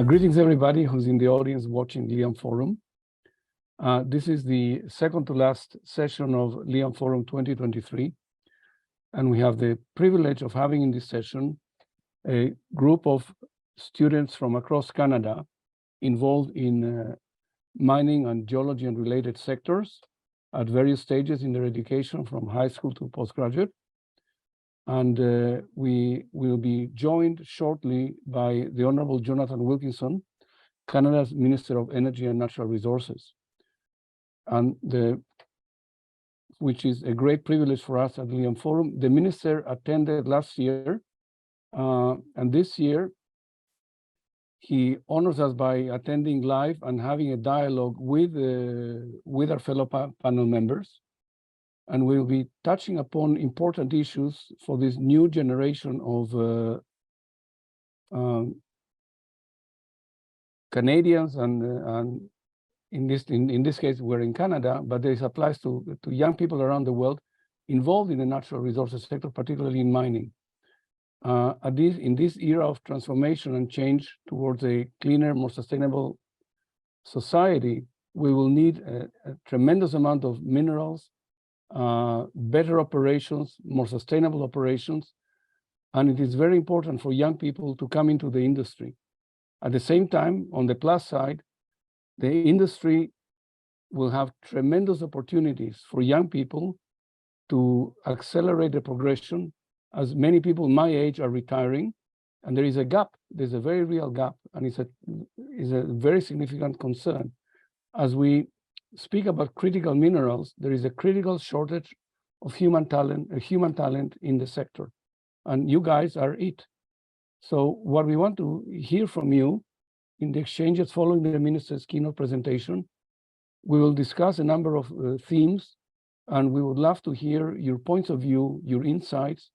Greetings, everybody who's in the audience watching LIAMforum. This is the second to last session of LIAMforum 2023. And we have the privilege of having in this session a group of students from across Canada involved in mining and geology and related sectors at various stages in their education from high school to postgraduate. And we will be joined shortly by the Honorable Jonathan Wilkinson, Canada's Minister of Energy and Natural Resources, and which is a great privilege for us at LIAMforum. The minister attended last year, and this year he honors us by attending live and having a dialogue with our fellow panel members. And we'll be touching upon important issues for this new generation of Canadians, and in this case we're in Canada, but this applies to young people around the world involved in the natural resources sector, particularly in mining. In this era of transformation and change towards a cleaner, more sustainable society, we will need a tremendous amount of minerals, better operations, more sustainable operations, and it is very important for young people to come into the industry. At the same time, on the plus side, the industry will have tremendous opportunities for young people to accelerate the progression, as many people my age are retiring, and there is a gap. There's a very real gap, and it's a very significant concern. As we speak about critical minerals, there is a critical shortage of human talent in the sector, and you guys are it. So what we want to hear from you in the exchanges following the minister's keynote presentation, we will discuss a number of themes, and we would love to hear your points of view, your insights,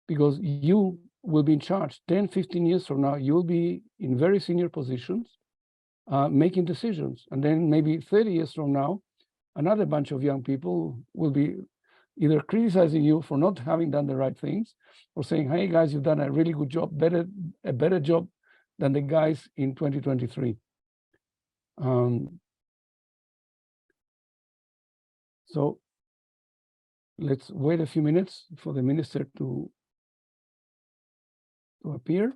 because you will be in charge 10, 15 years from now. You'll be in very senior positions, making decisions. And then maybe 30 years from now, another bunch of young people will be either criticizing you for not having done the right things, or saying, hey guys, you've done a really good job, a better job than the guys in 2023. So let's wait a few minutes for the minister to appear.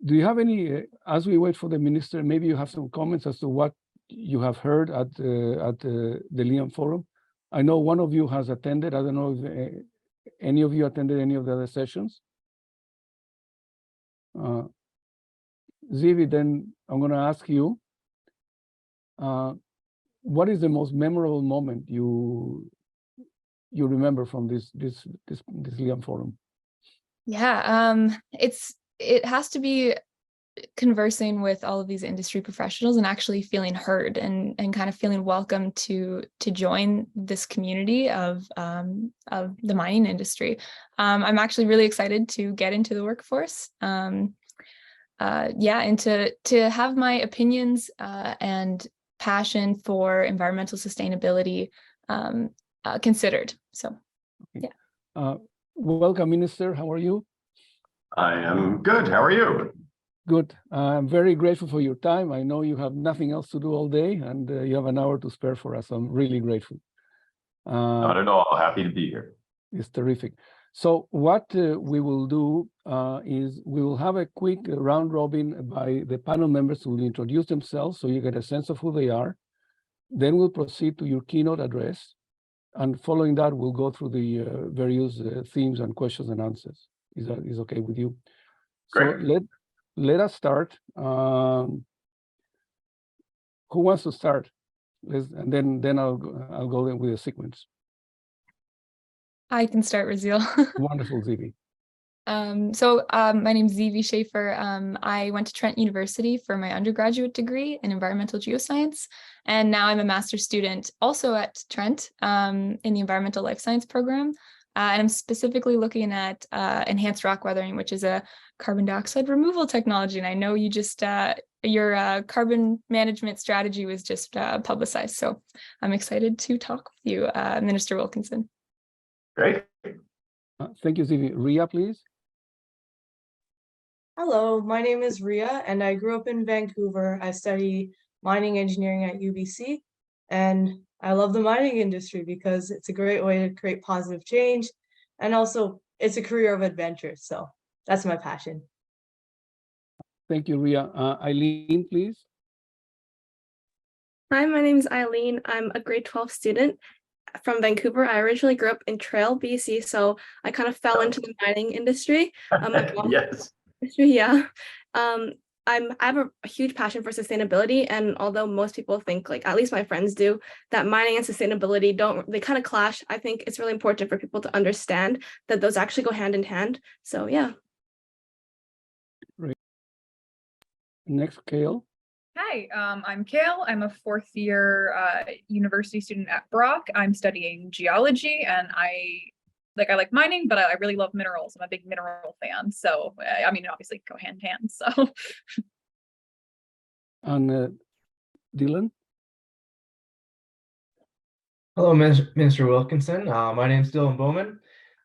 Do you have any, as we wait for the minister, maybe you have some comments as to what you have heard at the LIAMforum? I know one of you has attended. I don't know if any of you attended any of the other sessions. Zivi, then I'm going to ask you, what is the most memorable moment you remember from this LIAMforum? Yeah, it has to be conversing with all of these industry professionals and actually feeling heard and kind of feeling welcome to join this community of the mining industry. I'm actually really excited to get into the workforce. And to have my opinions and passion for environmental sustainability considered. So, yeah. Welcome, Minister. How are you? I am good. How are you? Good. I'm very grateful for your time. I know you have nothing else to do all day, and you have an hour to spare for us. I'm really grateful. Not at all. Happy to be here. It's terrific. So what we will do is we will have a quick round robin by the panel members who will introduce themselves so you get a sense of who they are. Then we'll proceed to your keynote address. And following that, we'll go through the various themes and questions and answers. Is okay with you? Great. So let us start. Who wants to start? And then I'll go in with a sequence. I can start, Raziel. Wonderful, Zivi. My name is Zivi Schaffer. I went to Trent University for my undergraduate degree in environmental geoscience, and now I'm a master's student also at Trent in the environmental life science program. And I'm specifically looking at enhanced rock weathering, which is a carbon dioxide removal technology. And I know you just, your carbon management strategy was just publicized. So I'm excited to talk with you, Minister Wilkinson. Great. Thank you, Zivi. Rhea, please. Hello, my name is Rhea, and I grew up in Vancouver. I study mining engineering at UBC, and I love the mining industry because it's a great way to create positive change, and also it's a career of adventure. So that's my passion. Thank you, Rhea. Eileen, please. Hi, my name is Eileen. I'm a grade 12 student from Vancouver. I originally grew up in Trail, BC, so I kind of fell into the mining industry. Yes. Yeah. I have a huge passion for sustainability, and although most people think, like at least my friends do, that mining and sustainability they kind of clash, I think it's really important for people to understand that those actually go hand in hand. So yeah. Great. Next, Kael. Hi, I'm Kael. I'm a fourth year university student at Brock. I'm studying geology, and I like mining, but I really love minerals. I'm a big mineral fan. So, I mean, obviously go hand in hand. So. And Dylan. Hello, Mr. Wilkinson. My name is Dylan Bauman,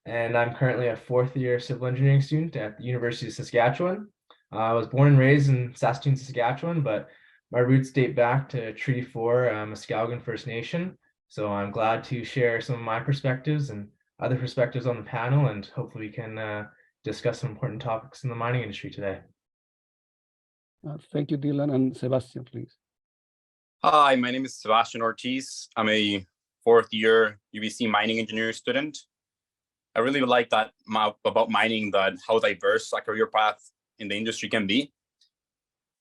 and I'm currently a fourth year civil engineering student at the University of Saskatchewan. I was born and raised in Saskatoon, Saskatchewan, but my roots date back to Treaty 4, Muscoggan First Nation. So I'm glad to share some of my perspectives and other perspectives on the panel, and hopefully we can discuss some important topics in the mining industry today. Thank you, Dylan. And Sebastian, please. Hi, my name is Sebastian Ortiz. I'm a fourth year UBC mining engineering student. I really like that about mining, that how diverse a career path in the industry can be.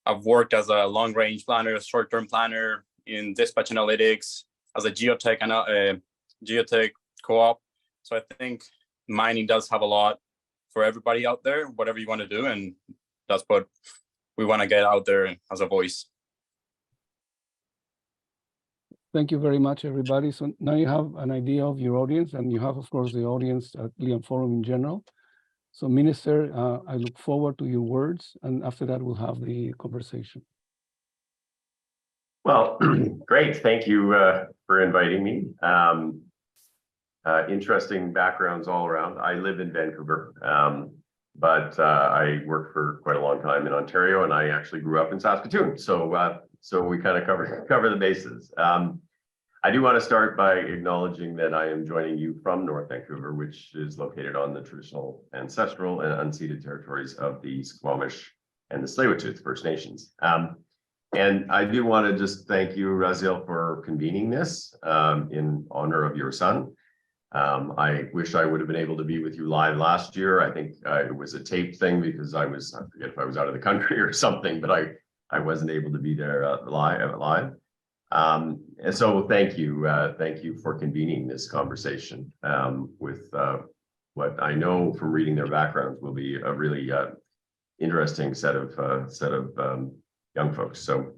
I've worked as a long-range planner, short-term planner in dispatch analytics, as a geotech co-op. So I think mining does have a lot for everybody out there, whatever you want to do, and that's what we want to get out there as a voice. Thank you very much, everybody. So now you have an idea of your audience, and you have, of course, the audience at LIAMforum in general. So, Minister, I look forward to your words, and after that, we'll have the conversation. Well, great. Thank you for inviting me. Interesting backgrounds all around. I live in Vancouver, but I worked for quite a long time in Ontario, and I actually grew up in Saskatoon. So we kind of cover the bases. I do want to start by acknowledging that I am joining you from North Vancouver, which is located on the traditional, ancestral, and unceded territories of the Squamish and the Tsleil-Waututh First Nations. And I do want to just thank you, Raziel, for convening this in honor of your son. I wish I would have been able to be with you live last year. I think it was a taped thing because I forget if I was out of the country or something, but I wasn't able to be there live. And so thank you for convening this conversation with what I know from reading their backgrounds will be a really interesting set of young folks. So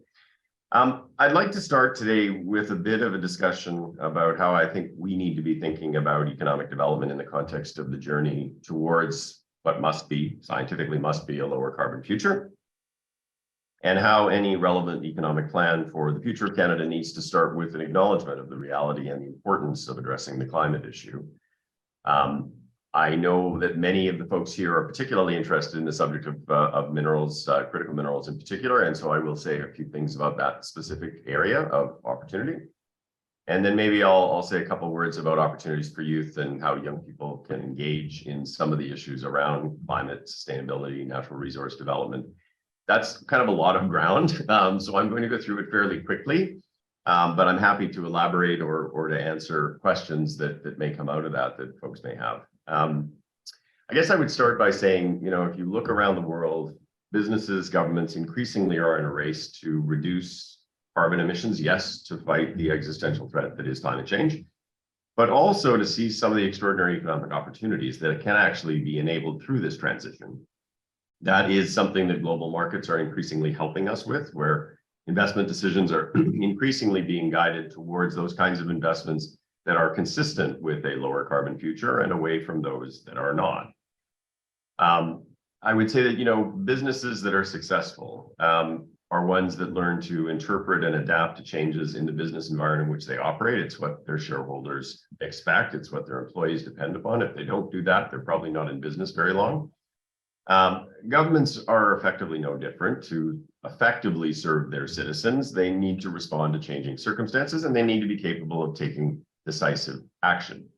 I'd like to start today with a bit of a discussion about how I think we need to be thinking about economic development in the context of the journey towards what scientifically must be a lower carbon future, and how any relevant economic plan for the future of Canada needs to start with an acknowledgement of the reality and the importance of addressing the climate issue. I know that many of the folks here are particularly interested in the subject of minerals, critical minerals in particular, and so I will say a few things about that specific area of opportunity. And then maybe I'll say a couple of words about opportunities for youth and how young people can engage in some of the issues around climate, sustainability, natural resource development. That's kind of a lot of ground, so I'm going to go through it fairly quickly, but I'm happy to elaborate or to answer questions that may come out of that folks may have. I guess I would start by saying, if you look around the world, businesses, governments increasingly are in a race to reduce carbon emissions, yes, to fight the existential threat that is climate change, but also to see some of the extraordinary economic opportunities that can actually be enabled through this transition. That is something that global markets are increasingly helping us with, where investment decisions are increasingly being guided towards those kinds of investments that are consistent with a lower carbon future and away from those that are not. I would say that, businesses that are successful are ones that learn to interpret and adapt to changes in the business environment in which they operate. It's what their shareholders expect. It's what their employees depend upon. If they don't do that, they're probably not in business very long. Governments are effectively no different. To effectively serve their citizens, they need to respond to changing circumstances, and they need to be capable of taking decisive action.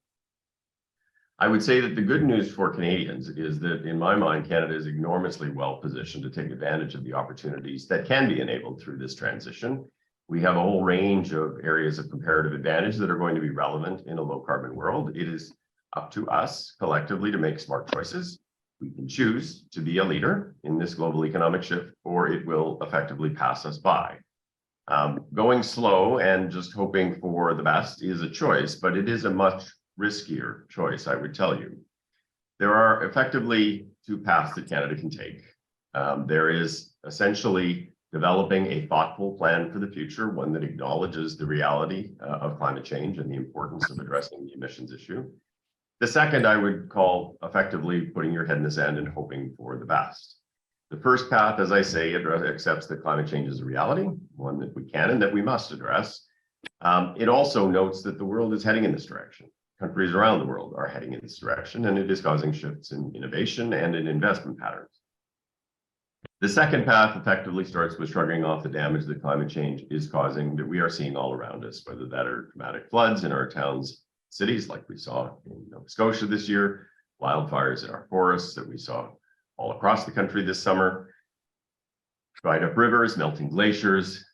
I would say that the good news for Canadians is that, in my mind, Canada is enormously well positioned to take advantage of the opportunities that can be enabled through this transition. We have a whole range of areas of comparative advantage that are going to be relevant in a low carbon world. It is up to us collectively to make smart choices. We can choose to be a leader in this global economic shift, or it will effectively pass us by. Going slow and just hoping for the best is a choice, but it is a much riskier choice, I would tell you. There are effectively two paths that Canada can take. There is essentially developing a thoughtful plan for the future, one that acknowledges the reality of climate change and the importance of addressing the emissions issue. The second I would call effectively putting your head in the sand and hoping for the best. The first path, as I say, accepts that climate change is a reality, one that we can and that we must address. It also notes that the world is heading in this direction. Countries around the world are heading in this direction, and it is causing shifts in innovation and in investment patterns. The second path effectively starts with shrugging off the damage that climate change is causing, that we are seeing all around us, whether that are dramatic floods in our towns, cities like we saw in Nova Scotia this year, wildfires in our forests that we saw all across the country this summer, dried up rivers, melting glaciers.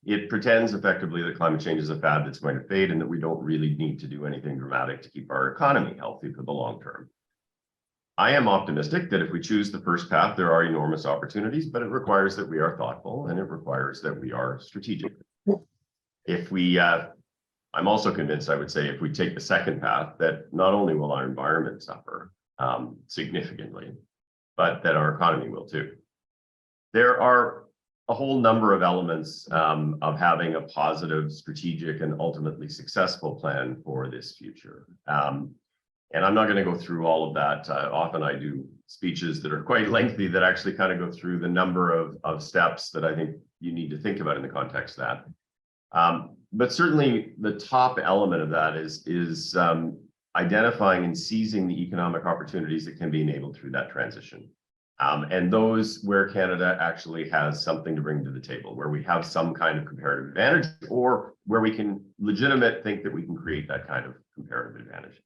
It pretends effectively that climate change is a fad that's going to fade and that we don't really need to do anything dramatic to keep our economy healthy for the long term. I am optimistic that if we choose the first path, there are enormous opportunities, but it requires that we are thoughtful and it requires that we are strategic. If we, I'm also convinced, I would say, if we take the second path, that not only will our environment suffer significantly, but that our economy will too. There are a whole number of elements of having a positive, strategic, and ultimately successful plan for this future. And I'm not going to go through all of that. Often I do speeches that are quite lengthy that actually kind of go through the number of steps that I think you need to think about in the context of that. But certainly the top element of that is identifying and seizing the economic opportunities that can be enabled through that transition. And those where Canada actually has something to bring to the table, where we have some kind of comparative advantage, or where we can legitimately think that we can create that kind of comparative advantage.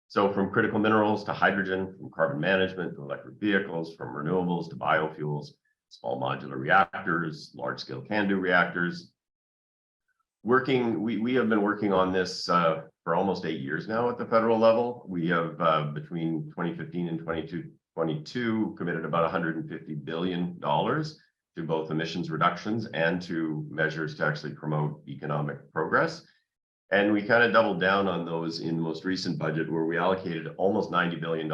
So from critical minerals to hydrogen, from carbon management to electric vehicles, from renewables to biofuels, small modular reactors, large-scale CANDU reactors. We have been working on this for almost 8 years now at the federal level. We have, between 2015 and 2022, committed about $150 billion to both emissions reductions and to measures to actually promote economic progress. And we kind of doubled down on those in the most recent budget, where we allocated almost $90 billion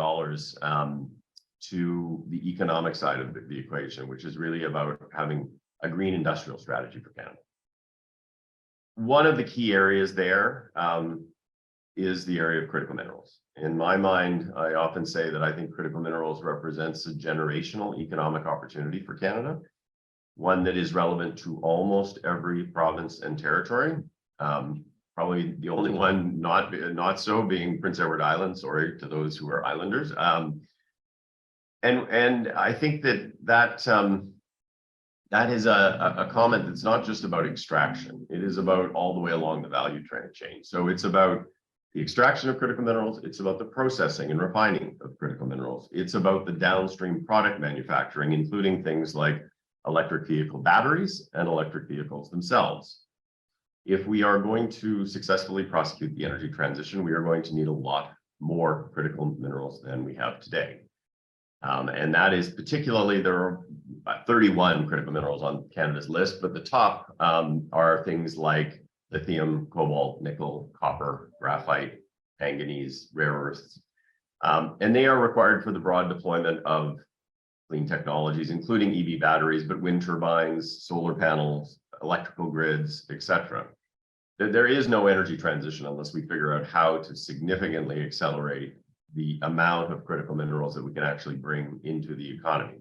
to the economic side of the equation, which is really about having a green industrial strategy for Canada. One of the key areas there is the area of critical minerals. In my mind, I often say that I think critical minerals represents a generational economic opportunity for Canada, one that is relevant to almost every province and territory. Probably the only one not so being Prince Edward Island, sorry to those who are islanders. And I think that is a comment that's not just about extraction. It is about all the way along the value chain. So it's about the extraction of critical minerals. It's about the processing and refining of critical minerals. It's about the downstream product manufacturing, including things like electric vehicle batteries and electric vehicles themselves. If we are going to successfully prosecute the energy transition, we are going to need a lot more critical minerals than we have today. And that is particularly, there are 31 critical minerals on Canada's list, but the top are things like lithium, cobalt, nickel, copper, graphite, manganese, rare earths. And they are required for the broad deployment of clean technologies, including EV batteries, but wind turbines, solar panels, electrical grids, etc. There is no energy transition unless we figure out how to significantly accelerate the amount of critical minerals that we can actually bring into the economy.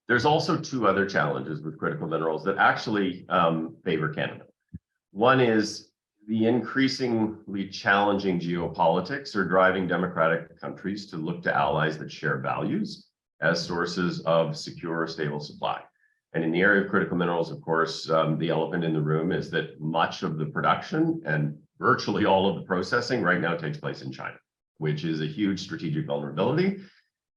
There's also two other challenges with critical minerals that actually favor Canada. One is The increasingly challenging geopolitics are driving democratic countries to look to allies that share values as sources of secure, stable supply. And in the area of critical minerals, of course, the elephant in the room is that much of the production and virtually all of the processing right now takes place in China, which is a huge strategic vulnerability.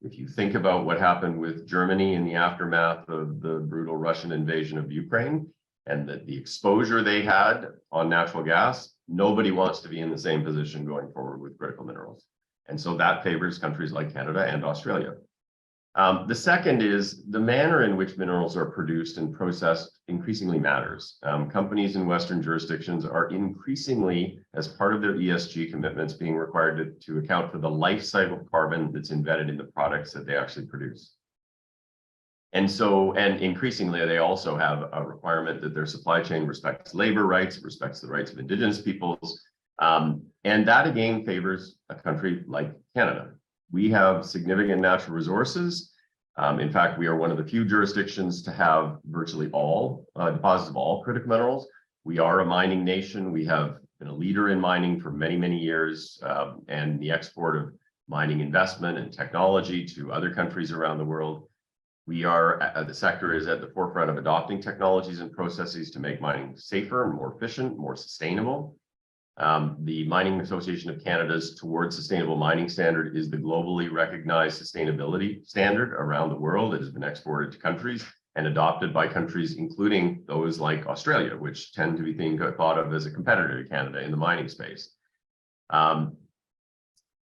If you think about what happened with Germany in the aftermath of the brutal Russian invasion of Ukraine, and the exposure they had on natural gas, nobody wants to be in the same position going forward with critical minerals. And so that favors countries like Canada and Australia. The second is the manner in which minerals are produced and processed increasingly matters. Companies in Western jurisdictions are increasingly, as part of their ESG commitments, being required to account for the life cycle carbon that's embedded in the products that they actually produce. And increasingly, they also have a requirement that their supply chain respects labor rights, respects the rights of Indigenous peoples. And that again favors a country like Canada. We have significant natural resources. In fact, we are one of the few jurisdictions to have virtually all deposits of all critical minerals. We are a mining nation. We have been a leader in mining for many, many years, and the export of mining investment and technology to other countries around the world. The sector is at the forefront of adopting technologies and processes to make mining safer, more efficient, more sustainable. The Mining Association of Canada's Towards Sustainable Mining Standard is the globally recognized sustainability standard around the world. It has been exported to countries and adopted by countries, including those like Australia, which tend to be thought of as a competitor to Canada in the mining space.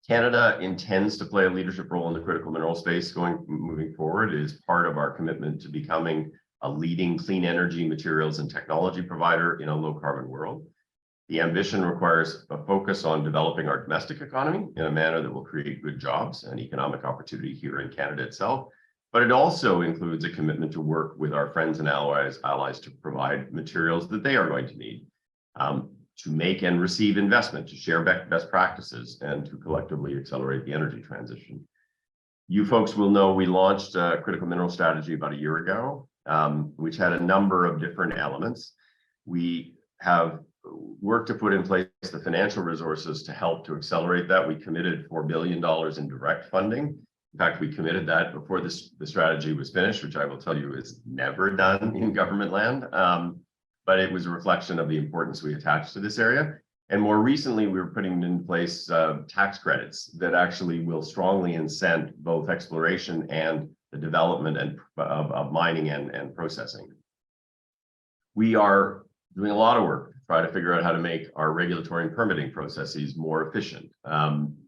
Canada intends to play a leadership role in the critical mineral space moving forward. It is part of our commitment to becoming a leading clean energy materials and technology provider in a low carbon world. The ambition requires a focus on developing our domestic economy in a manner that will create good jobs and economic opportunity here in Canada itself. But it also includes a commitment to work with our friends and allies to provide materials that they are going to need, to make and receive investment, to share best practices, and to collectively accelerate the energy transition. You folks will know we launched a critical mineral strategy about a year ago, which had a number of different elements. We have worked to put in place the financial resources to help to accelerate that. We committed $4 billion in direct funding. In fact, we committed that before the strategy was finished, which I will tell you is never done in government land. But it was a reflection of the importance we attach to this area. And more recently, we were putting in place tax credits that actually will strongly incent both exploration and the development of mining and processing. We are doing a lot of work to try to figure out how to make our regulatory and permitting processes more efficient,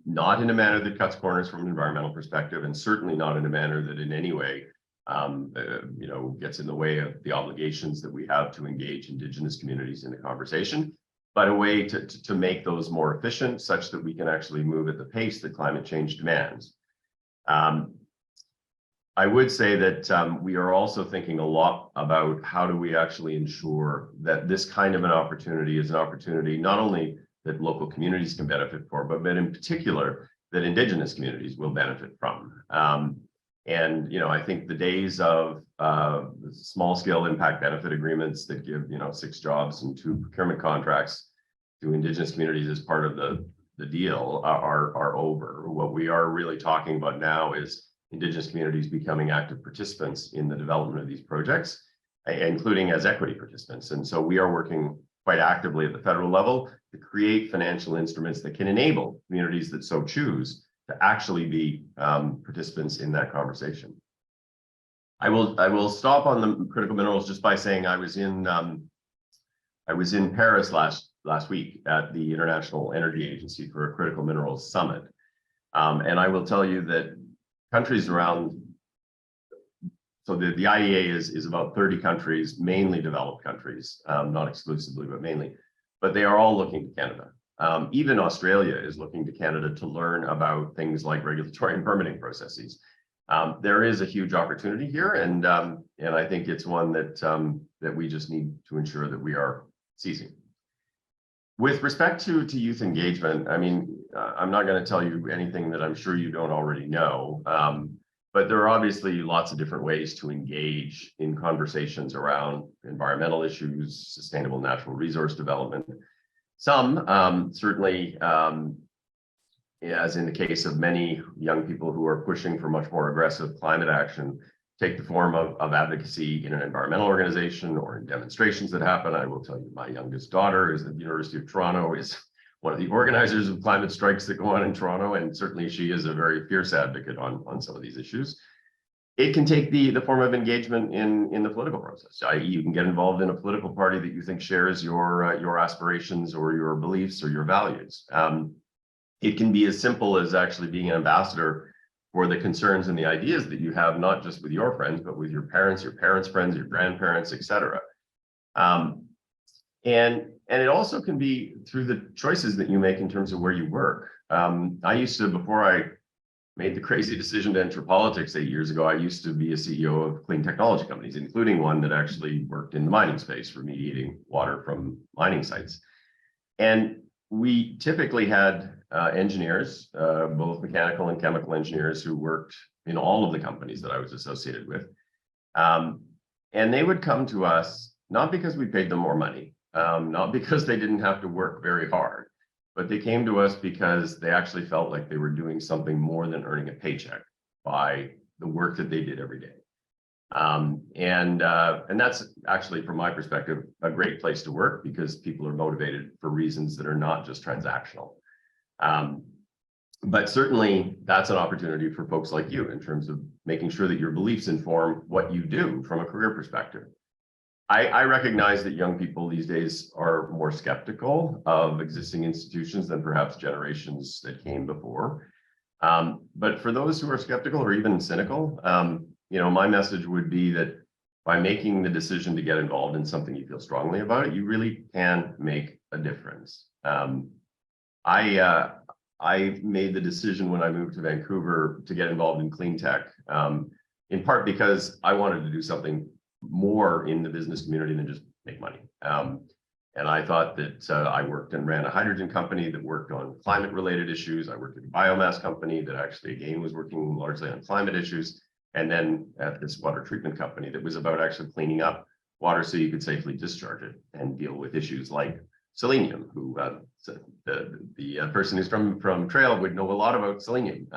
not in a manner that cuts corners from an environmental perspective, and certainly not in a manner that in any way gets in the way of the obligations that we have to engage Indigenous communities in the conversation, but a way to make those more efficient such that we can actually move at the pace that climate change demands. I would say that we are also thinking a lot about how do we actually ensure that this kind of an opportunity is an opportunity not only that local communities can benefit for, but in particular that Indigenous communities will benefit from. And I think the days of small-scale impact benefit agreements that give 6 jobs and 2 procurement contracts to Indigenous communities as part of the deal are over. What we are really talking about now is Indigenous communities becoming active participants in the development of these projects, including as equity participants. And so we are working quite actively at the federal level to create financial instruments that can enable communities that so choose to actually be participants in that conversation. I will stop on the critical minerals just by saying I was in Paris last week at the International Energy Agency for a critical minerals summit, and I will tell you that countries around, so the IEA is about 30 countries, mainly developed countries, not exclusively, but mainly, but they are all looking to Canada. Even Australia is looking to Canada to learn about things like regulatory and permitting processes. There is a huge opportunity here, and I think it's one that we just need to ensure that we are seizing. With respect to youth engagement, I mean, I'm not going to tell you anything that I'm sure you don't already know, but there are obviously lots of different ways to engage in conversations around environmental issues, sustainable natural resource development. Some, certainly, as in the case of many young people who are pushing for much more aggressive climate action, take the form of advocacy in an environmental organization or in demonstrations that happen. I will tell you, my youngest daughter is at the University of Toronto, is one of the organizers of climate strikes that go on in Toronto, and certainly she is a very fierce advocate on some of these issues. It can take the form of engagement in the political process, i.e. you can get involved in a political party that you think shares your aspirations or your beliefs or your values. It can be as simple as actually being an ambassador for the concerns and the ideas that you have, not just with your friends, but with your parents' friends, your grandparents, etc. And it also can be through the choices that you make in terms of where you work. I used to, before I made the crazy decision to enter politics 8 years ago, I used to be a CEO of clean technology companies, including one that actually worked in the mining space, remediating water from mining sites. And we typically had engineers, both mechanical and chemical engineers, who worked in all of the companies that I was associated with. And they would come to us, not because we paid them more money, not because they didn't have to work very hard, but they came to us because they actually felt like they were doing something more than earning a paycheck by the work that they did every day. And that's actually, from my perspective, a great place to work because people are motivated for reasons that are not just transactional. But certainly that's an opportunity for folks like you in terms of making sure that your beliefs inform what you do from a career perspective. I recognize that young people these days are more skeptical of existing institutions than perhaps generations that came before. But for those who are skeptical or even cynical, my message would be that by making the decision to get involved in something you feel strongly about, you really can make a difference. I made the decision when I moved to Vancouver to get involved in clean tech, in part because I wanted to do something more in the business community than just make money. And I thought that I worked and ran a hydrogen company that worked on climate-related issues. I worked at a biomass company that actually, again, was working largely on climate issues. And then at this water treatment company that was about actually cleaning up water so you could safely discharge it and deal with issues like selenium, who the person who's from Trail would know a lot about selenium.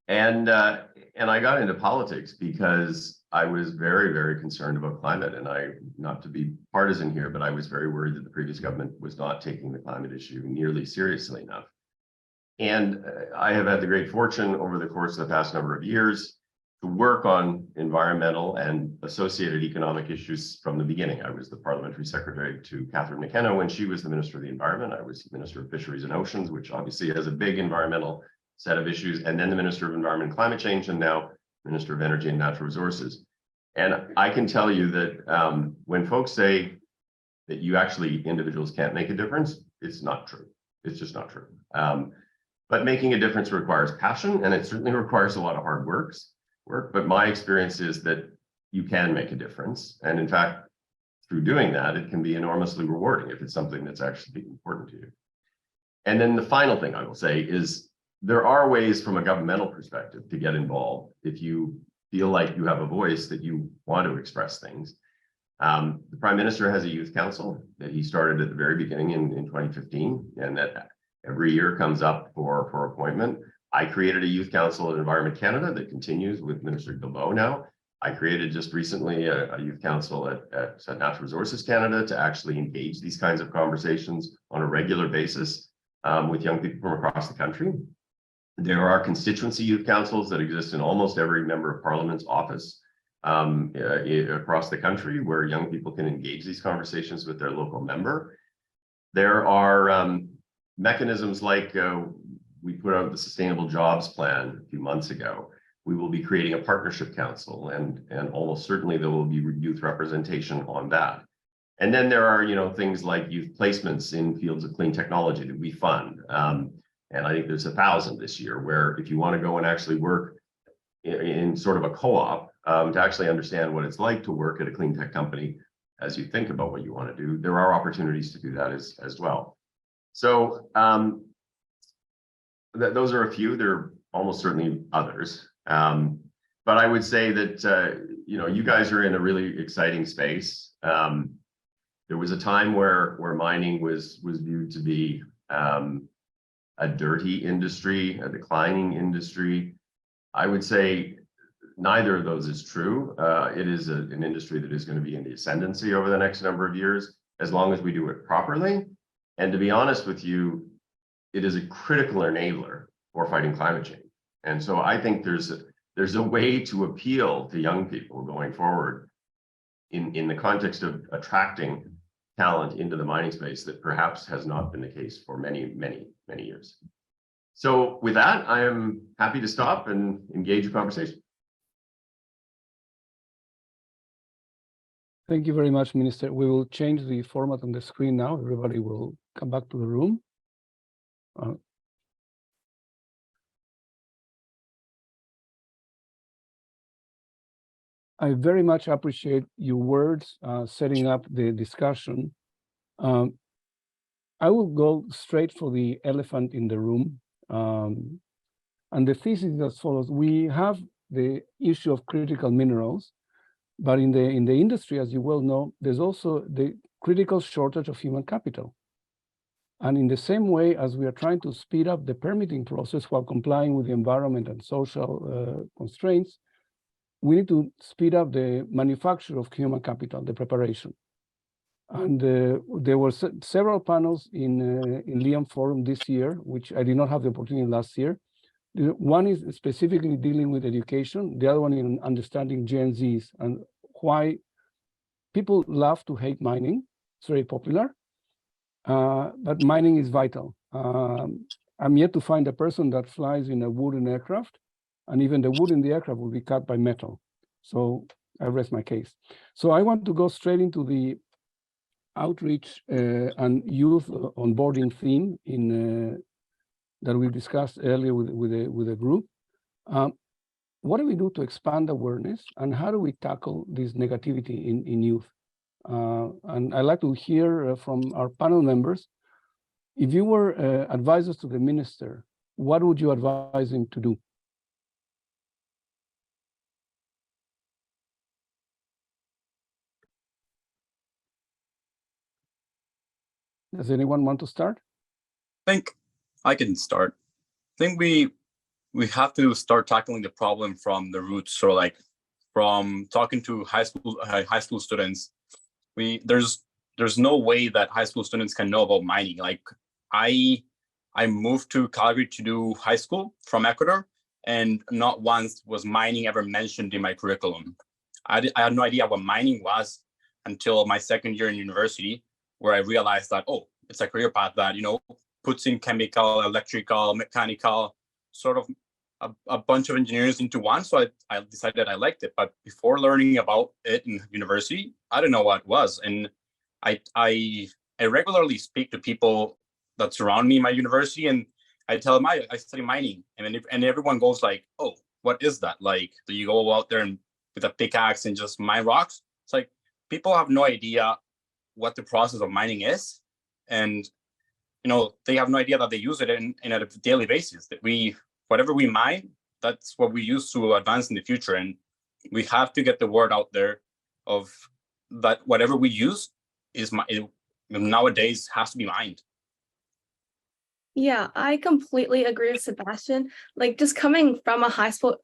And I got into politics because I was very, very concerned about climate. And not to be partisan here, but I was very worried that the previous government was not taking the climate issue nearly seriously enough. And I have had the great fortune over the course of the past number of years to work on environmental and associated economic issues from the beginning. I was the parliamentary secretary to Catherine McKenna when she was the Minister of the Environment. I was Minister of Fisheries and Oceans, which obviously has a big environmental set of issues, and then the Minister of Environment and Climate Change, and now Minister of Energy and Natural Resources. And I can tell you that when folks say that individuals can't make a difference, it's not true. It's just not true. But making a difference requires passion, and it certainly requires a lot of hard work. But my experience is that you can make a difference. And in fact, through doing that, it can be enormously rewarding if it's something that's actually important to you. And then the final thing I will say is there are ways from a governmental perspective to get involved if you feel like you have a voice that you want to express things. The Prime Minister has a youth council that he started at the very beginning in 2015, and that every year comes up for appointment. I created a youth council at Environment Canada that continues with Minister Guilbeault now. I created just recently a youth council at Natural Resources Canada to actually engage these kinds of conversations on a regular basis with young people from across the country. There are constituency youth councils that exist in almost every member of Parliament's office across the country where young people can engage these conversations with their local member. There are mechanisms like we put out the Sustainable Jobs Plan a few months ago. We will be creating a partnership council, and almost certainly there will be youth representation on that. And then there are things like youth placements in fields of clean technology that we fund. And I think there's 1,000 this year where if you want to go and actually work in sort of a co-op to actually understand what it's like to work at a clean tech company as you think about what you want to do, there are opportunities to do that as well. So those are a few. There are almost certainly others. But I would say that, you guys are in a really exciting space. There was a time where mining was viewed to be a dirty industry, a declining industry. I would say neither of those is true. It is an industry that is going to be in the ascendancy over the next number of years, as long as we do it properly. And to be honest with you, it is a critical enabler for fighting climate change. And so I think there's a way to appeal to young people going forward in the context of attracting talent into the mining space that perhaps has not been the case for many, many, many years. So with that, I am happy to stop and engage a conversation. Thank you very much, Minister. We will change the format on the screen now. Everybody will come back to the room. I very much appreciate your words setting up the discussion. I will go straight for the elephant in the room. And the thesis is as follows. We have the issue of critical minerals, but in the industry, as you well know, there's also the critical shortage of human capital. And in the same way as we are trying to speed up the permitting process while complying with the environment and social constraints, we need to speed up the manufacture of human capital, the preparation. And there were several panels in LIAMforum this year, which I did not have the opportunity last year. One is specifically dealing with education, the other one in understanding Gen Zs and why people love to hate mining. It's very popular, but mining is vital. I'm yet to find a person that flies in a wooden aircraft, and even the wood in the aircraft will be cut by metal. So I rest my case. So I want to go straight into the outreach and youth onboarding theme that we discussed earlier with a group. What do we do to expand awareness, and how do we tackle this negativity in youth? And I'd like to hear from our panel members. If you were advisors to the minister, what would you advise him to do? Does anyone want to start? I think I can start. I think we have to start tackling the problem from the roots. So like from talking to high school students, there's no way that high school students can know about mining. Like I moved to Calgary to do high school from Ecuador, and not once was mining ever mentioned in my curriculum. I had no idea what mining was until my second year in university, where I realized that, oh, it's a career path that, puts in chemical, electrical, mechanical, sort of a bunch of engineers into one. So I decided I liked it. But before learning about it in university, I didn't know what it was. And I regularly speak to people that surround me in my university, and I tell them I study mining. And everyone goes like, oh, what is that? Like, do you go out there and with a pickaxe and just mine rocks? It's like, people have no idea what the process of mining is, and they have no idea that they use it in a daily basis. That whatever we mine, that's what we use to advance in the future, and we have to get the word out there of that whatever we use is nowadays has to be mined. Yeah, I completely agree with Sebastian. Like, just coming from a high school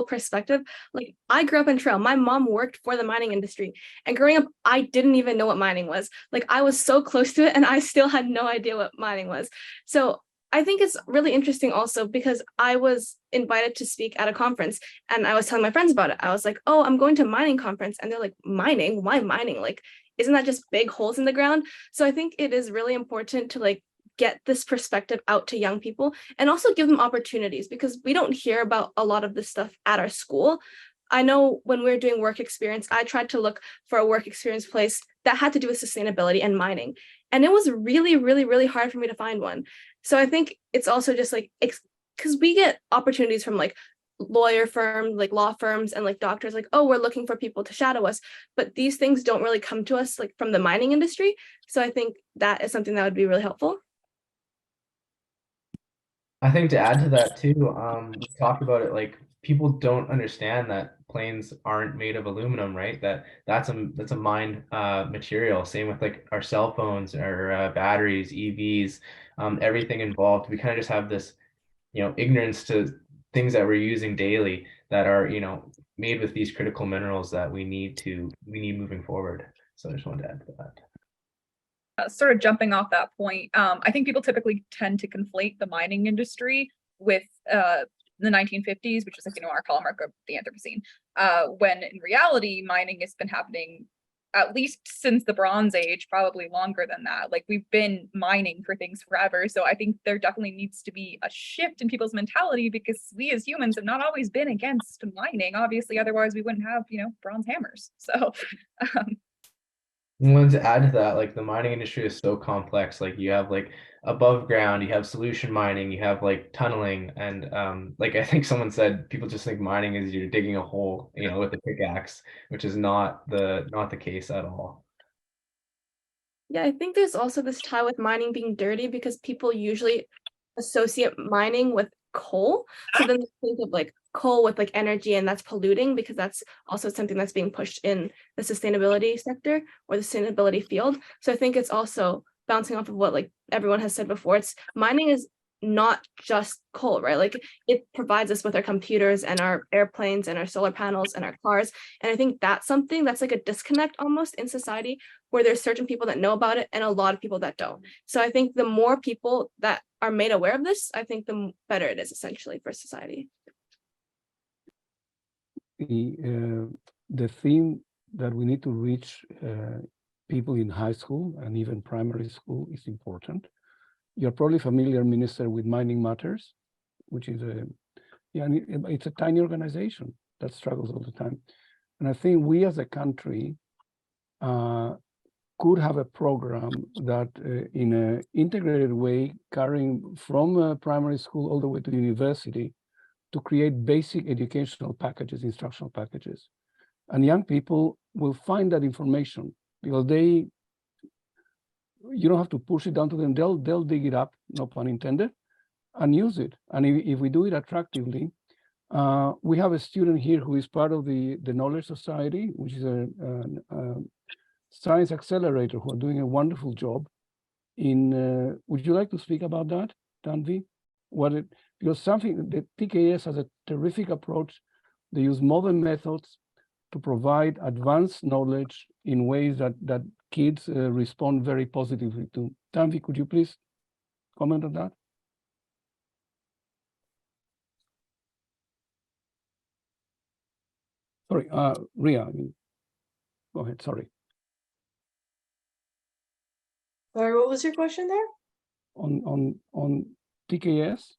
perspective, like I grew up in Trail. My mom worked for the mining industry, and growing up, I didn't even know what mining was. Like, I was so close to it, and I still had no idea what mining was. So I think it's really interesting also because I was invited to speak at a conference, and I was telling my friends about it. I was like, oh, I'm going to a mining conference. And they're like, mining? Why mining? Like, isn't that just big holes in the ground? So I think it is really important to get this perspective out to young people and also give them opportunities, because we don't hear about a lot of this stuff at our school. I know when we were doing work experience, I tried to look for a work experience place that had to do with sustainability and mining. And it was really, really, really hard for me to find one. So I think it's also just because we get opportunities from lawyer firms, law firms, and doctors, oh, we're looking for people to shadow us. But these things don't really come to us from the mining industry. So I think that is something that would be really helpful. I think to add to that too, we talked about it people don't understand that planes aren't made of aluminum, right? That's a mined material. Same with like our cell phones, our batteries, EVs, everything involved. We kind of just have this, ignorance to things that we're using daily that are, made with these critical minerals that we need moving forward. So I just wanted to add to that. Sort of jumping off that point, I think people typically tend to conflate the mining industry with the 1950s, which is like, our column mark of the Anthropocene, when in reality, mining has been happening at least since the Bronze Age, probably longer than that. Like we've been mining for things forever. So I think there definitely needs to be a shift in people's mentality, because we as humans have not always been against mining. Obviously, otherwise we wouldn't have, bronze hammers. So I wanted to add to that, like the mining industry is so complex. Like you have like above ground, you have solution mining, you have like tunneling, and like I think someone said, people just think mining is you're digging a hole, with a pickaxe, which is not the case at all. Yeah, I think there's also this tie with mining being dirty, because people usually associate mining with coal. So then they think of like coal with like energy, and that's polluting, because that's also something that's being pushed in the sustainability sector or the sustainability field. So I think it's also bouncing off of what like everyone has said before. It's mining is not just coal, right? Like it provides us with our computers and our airplanes and our solar panels and our cars. And I think that's something that's like a disconnect almost in society, where there's certain people that know about it and a lot of people that don't. So I think the more people that are made aware of this, I think the better it is essentially for society. The theme that we need to reach people in high school and even primary school is important. You're probably familiar, Minister, with Mining Matters, which is it's a tiny organization that struggles all the time. And I think we as a country could have a program that in an integrated way, carrying from primary school all the way to university, to create basic educational packages, instructional packages. And young people will find that information, because you don't have to push it down to them. They'll dig it up, no pun intended, and use it. And if we do it attractively, we have a student here who is part of the Knowledge Society, which is a science accelerator, who are doing a wonderful job. Would you like to speak about that, Tanvi? Because the TKS has a terrific approach. They use modern methods to provide advanced knowledge in ways that kids respond very positively to. Tanvi, could you please comment on that? Sorry, Rhea, go ahead, sorry. Sorry, what was your question there? On TKS?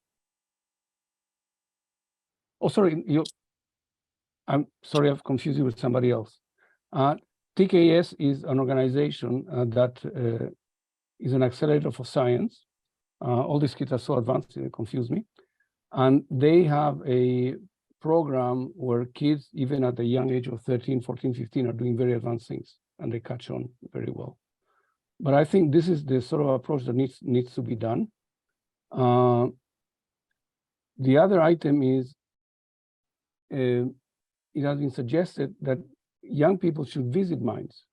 Oh, sorry, I'm sorry, I've confused you with somebody else. TKS is an organization that is an accelerator for science. All these kids are so advanced, they confuse me. And they have a program where kids, even at the young age of 13, 14, 15, are doing very advanced things, and they catch on very well. But I think this is the sort of approach that needs to be done. The other item is, it has been suggested that young people should visit mines.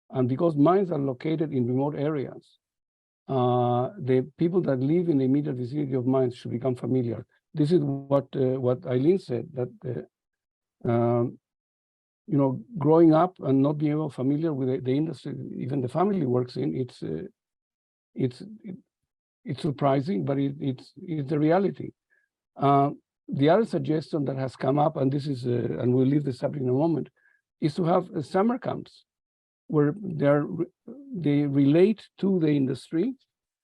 And because mines are located in remote areas, the people that live in the immediate vicinity of mines should become familiar. This is what Eileen said, that growing up and not being familiar with the industry, even the family works in, it's surprising, but it's the reality. The other suggestion that has come up, and this is, and we'll leave this up in a moment, is to have summer camps where they relate to the industry.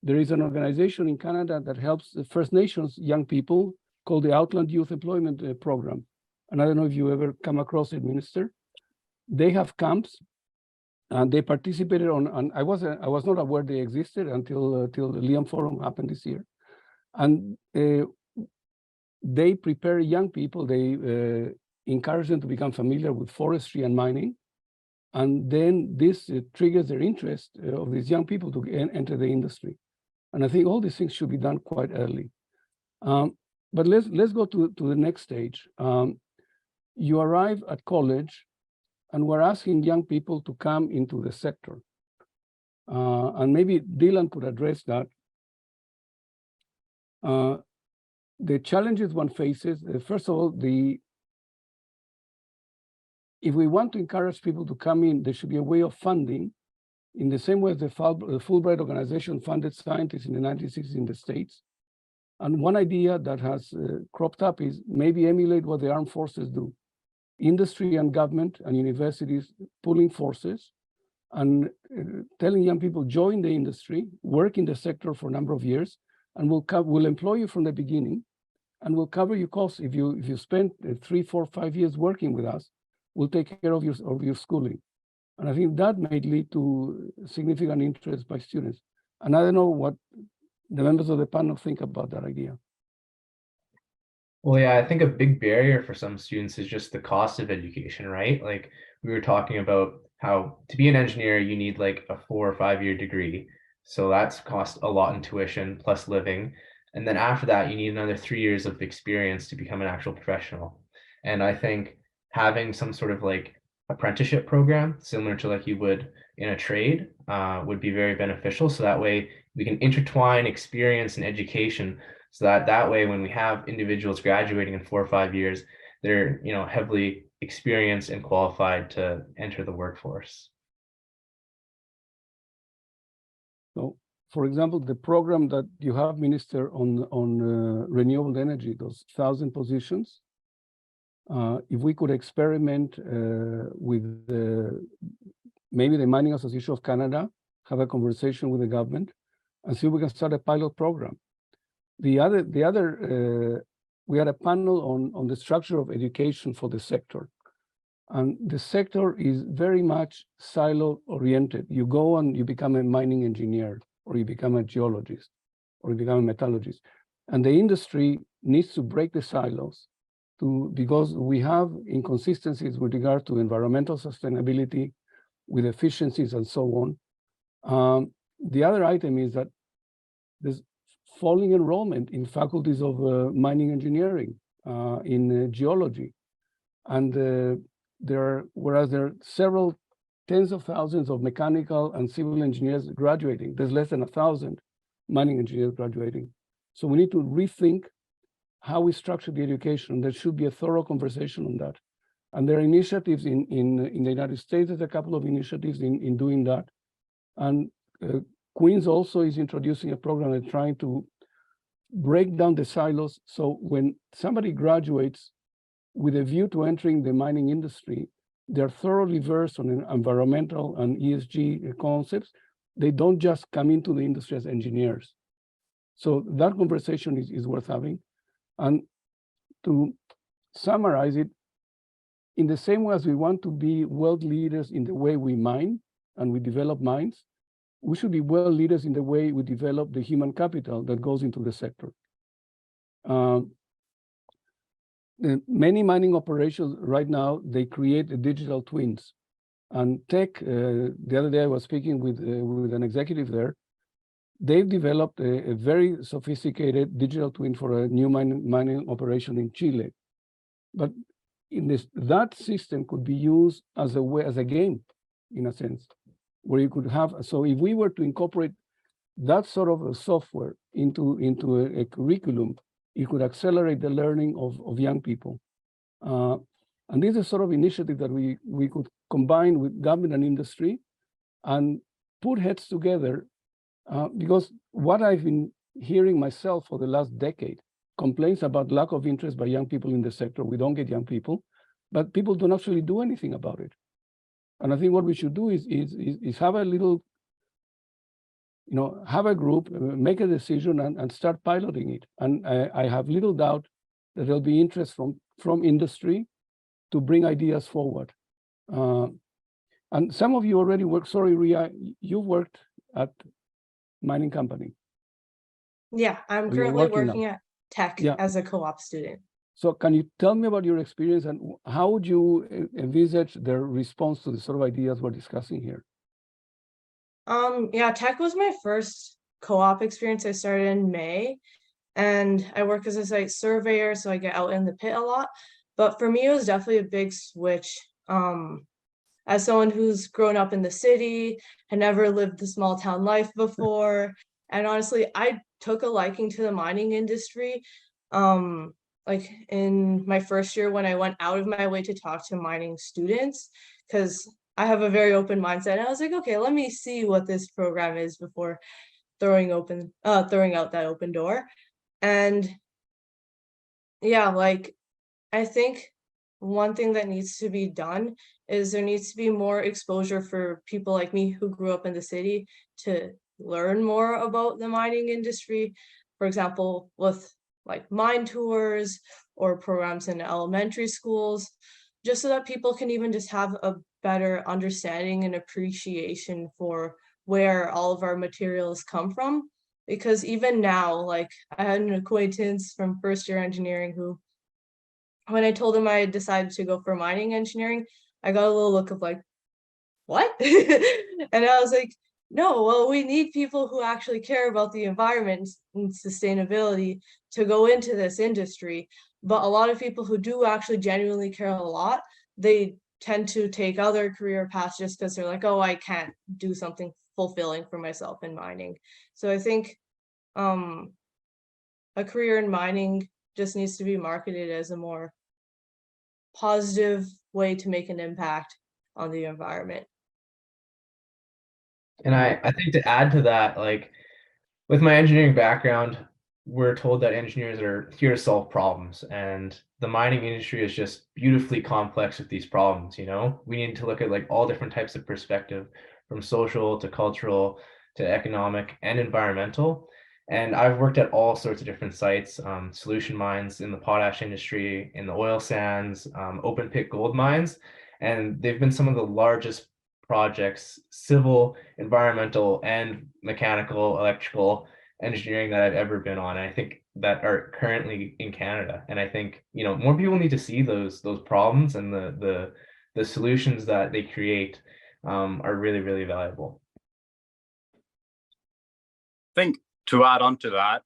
There is an organization in Canada that helps the First Nations young people called the Outland Youth Employment Program. And I don't know if you ever come across it, Minister. They have camps, and they participated on. And I was not aware they existed until the LIAMforum happened this year. And they prepare young people. They encourage them to become familiar with forestry and mining, and then this triggers their interest of these young people to enter the industry. And I think all these things should be done quite early. But let's go to the next stage. You arrive at college, and we're asking young people to come into the sector. And maybe Dylan could address that. The challenges one faces, first of all, if we want to encourage people to come in, there should be a way of funding in the same way as the Fulbright organization funded scientists in the 1960s in the States. And one idea that has cropped up is maybe emulate what the armed forces do. Industry and government and universities pooling forces and telling young people, join the industry, work in the sector for a number of years, and we'll employ you from the beginning, and we'll cover your costs. If you spend 3, 4, 5 years working with us, we'll take care of your schooling. And I think that may lead to significant interest by students. And I don't know what the members of the panel think about that idea. Well, yeah, I think a big barrier for some students is just the cost of education, right? Like we were talking about how to be an engineer, you need like a 4 or 5 year degree. So that's cost a lot in tuition plus living. And then after that, you need another 3 years of experience to become an actual professional. And I think having some sort of like apprenticeship program, similar to like you would in a trade, would be very beneficial. So that way we can intertwine experience and education, so that way when we have individuals graduating in 4 or 5 years, they're heavily experienced and qualified to enter the workforce. So, for example, the program that you have, Minister, on renewable energy, those 1,000 positions, if we could experiment with maybe the Mining Association of Canada, have a conversation with the government, and see if we can start a pilot program. We had a panel on the structure of education for the sector. And the sector is very much silo-oriented. You go and you become a mining engineer, or you become a geologist, or you become a metallurgist. And the industry needs to break the silos because we have inconsistencies with regard to environmental sustainability, with efficiencies and so on. The other item is that there's falling enrollment in faculties of mining engineering, in geology. And whereas there are several tens of thousands of mechanical and civil engineers graduating, there's less than 1,000 mining engineers graduating. So we need to rethink how we structure the education. There should be a thorough conversation on that. And there are initiatives in the United States, there's a couple of initiatives in doing that. And Queens also is introducing a program that's trying to break down the silos. So when somebody graduates with a view to entering the mining industry, they're thoroughly versed on environmental and ESG concepts. They don't just come into the industry as engineers. So that conversation is worth having. And to summarize it, in the same way as we want to be world leaders in the way we mine and we develop mines, we should be world leaders in the way we develop the human capital that goes into the sector. Many mining operations right now, they create the digital twins. And tech, the other day I was speaking with an executive there. They've developed a very sophisticated digital twin for a new mining operation in Chile. But that system could be used as a game, in a sense, where you could have. So if we were to incorporate that sort of a software into a curriculum, it could accelerate the learning of young people. And this is sort of initiative that we could combine with government and industry and put heads together, because what I've been hearing myself for the last decade, complaints about lack of interest by young people in the sector. We don't get young people, but people don't actually do anything about it. And I think what we should do is have a little, have a group, make a decision and start piloting it. And I have little doubt that there'll be interest from industry to bring ideas forward. And some of you already work, sorry, Rhea, you worked at mining company. Yeah, I'm currently working at Tech as a co-op student. So can you tell me about your experience and how would you envisage their response to the sort of ideas we're discussing here? Yeah, Tech was my first co-op experience. I started in May, and I work as a site surveyor, so I get out in the pit a lot. But for me, it was definitely a big switch. As someone who's grown up in the city, had never lived the small town life before, and honestly, I took a liking to the mining industry. Like in my first year when I went out of my way to talk to mining students, because I have a very open mindset. And I was like, okay, let me see what this program is before throwing out that open door. And yeah, like I think one thing that needs to be done is there needs to be more exposure for people like me who grew up in the city to learn more about the mining industry. For example, with like mine tours or programs in elementary schools, just so that people can even just have a better understanding and appreciation for where all of our materials come from. Because even now, like I had an acquaintance from first year engineering who, when I told him I had decided to go for mining engineering, I got a little look of like, what? And I was like, no, well, we need people who actually care about the environment and sustainability to go into this industry. But a lot of people who do actually genuinely care a lot, they tend to take other career paths just because they're like, oh, I can't do something fulfilling for myself in mining. So I think a career in mining just needs to be marketed as a more positive way to make an impact on the environment. And I think to add to that, like with my engineering background, we're told that engineers are here to solve problems, and the mining industry is just beautifully complex with these problems. You know, we need to look at like all different types of perspective, from social to cultural to economic and environmental. And I've worked at all sorts of different sites, solution mines in the potash industry, in the oil sands, open pit gold mines, and they've been some of the largest projects, civil, environmental, and mechanical, electrical engineering that I've ever been on. And I think that are currently in Canada. And I think, you know, more people need to see those problems, and the solutions that they create are really, really valuable. I think to add on to that,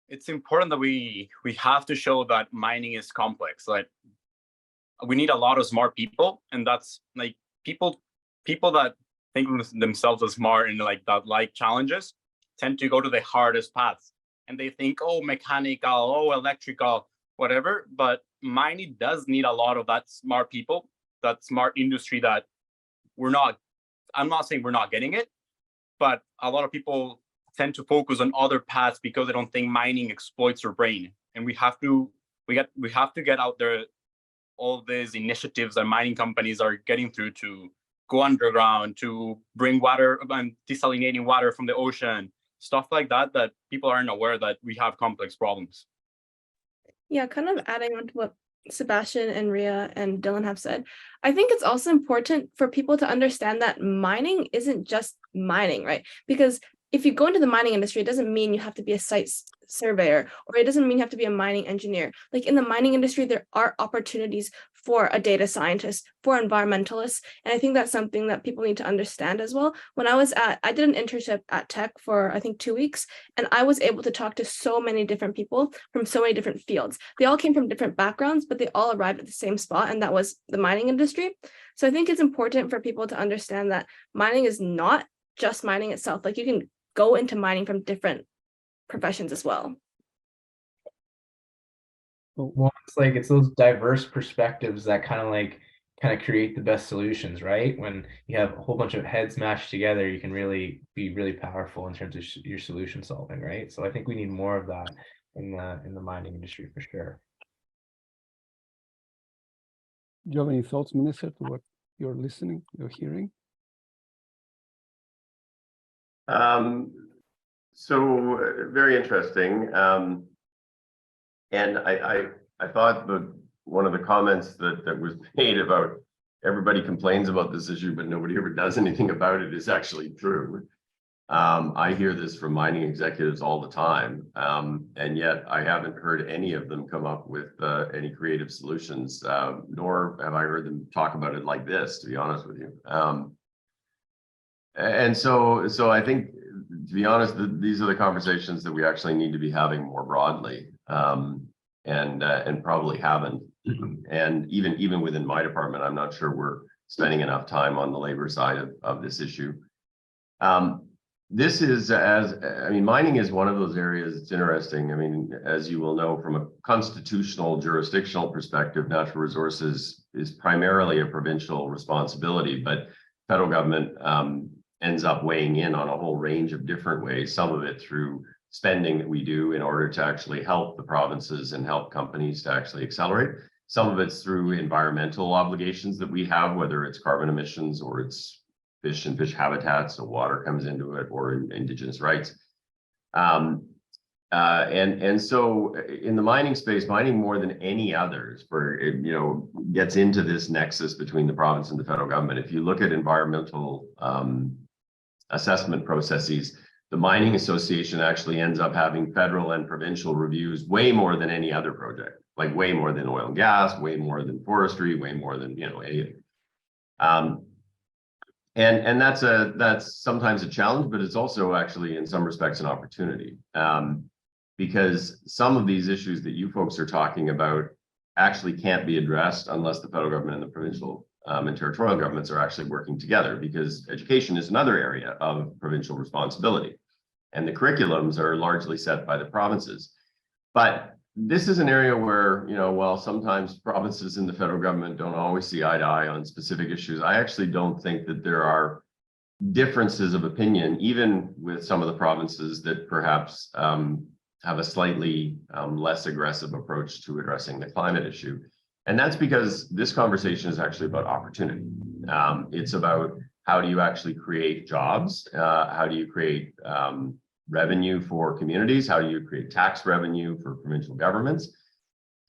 it's important that we have to show that mining is complex. Like we need a lot of smart people, and that's like people that think themselves as smart and like that like challenges tend to go to the hardest paths, and they think, oh, mechanical, oh, electrical, whatever. But mining does need a lot of that smart people, that smart industry that I'm not saying we're not getting it, but a lot of people tend to focus on other paths because they don't think mining exploits their brain. And we have to get out there all these initiatives that mining companies are getting through to go underground, to bring water and desalinating water from the ocean, stuff like that, that people aren't aware that we have complex problems. Yeah, kind of adding on to what Sebastian and Rhea and Dylan have said, I think it's also important for people to understand that mining isn't just mining, right? Because if you go into the mining industry, it doesn't mean you have to be a site surveyor, or it doesn't mean you have to be a mining engineer. Like in the mining industry, there are opportunities for a data scientist, for environmentalists. And I think that's something that people need to understand as well. When I did an internship at Tech for, I think, 2 weeks, and I was able to talk to so many different people from so many different fields. They all came from different backgrounds, but they all arrived at the same spot, and that was the mining industry. So I think it's important for people to understand that mining is not just mining itself. Like you can go into mining from different professions as well. Well, it's those diverse perspectives that kind of create the best solutions, right? When you have a whole bunch of heads mashed together, you can really be really powerful in terms of your solution solving, right? So I think we need more of that in the mining industry for sure. Do you have any thoughts, Minister, to what you're hearing? So very interesting. And I thought that one of the comments that was made about everybody complains about this issue, but nobody ever does anything about it is actually true. I hear this from mining executives all the time, and yet I haven't heard any of them come up with any creative solutions, nor have I heard them talk about it like this, to be honest with you. And so I think, to be honest, these are the conversations that we actually need to be having more broadly, and probably haven't. And even within my department, I'm not sure we're spending enough time on the labor side of this issue. This is, mining is one of those areas. It's interesting. I mean, as you will know, from a constitutional jurisdictional perspective, natural resources is primarily a provincial responsibility, but federal government ends up weighing in on a whole range of different ways, some of it through spending that we do in order to actually help the provinces and help companies to actually accelerate. Some of it's through environmental obligations that we have, whether it's carbon emissions or it's fish and fish habitats, so water comes into it, or Indigenous rights. And so in the mining space, mining more than any others, gets into this nexus between the province and the federal government. If you look at environmental assessment processes, the Mining Association actually ends up having federal and provincial reviews way more than any other project, like way more than oil and gas, way more than forestry, way more than anything. And that's sometimes a challenge, but it's also actually in some respects an opportunity, because some of these issues that you folks are talking about actually can't be addressed unless the federal government and the provincial and territorial governments are actually working together, because education is another area of provincial responsibility, and the curriculums are largely set by the provinces. But this is an area where, while sometimes provinces and the federal government don't always see eye to eye on specific issues, I actually don't think that there are differences of opinion, even with some of the provinces that perhaps have a slightly less aggressive approach to addressing the climate issue. And that's because this conversation is actually about opportunity. It's about how do you actually create jobs? How do you create revenue for communities? How do you create tax revenue for provincial governments?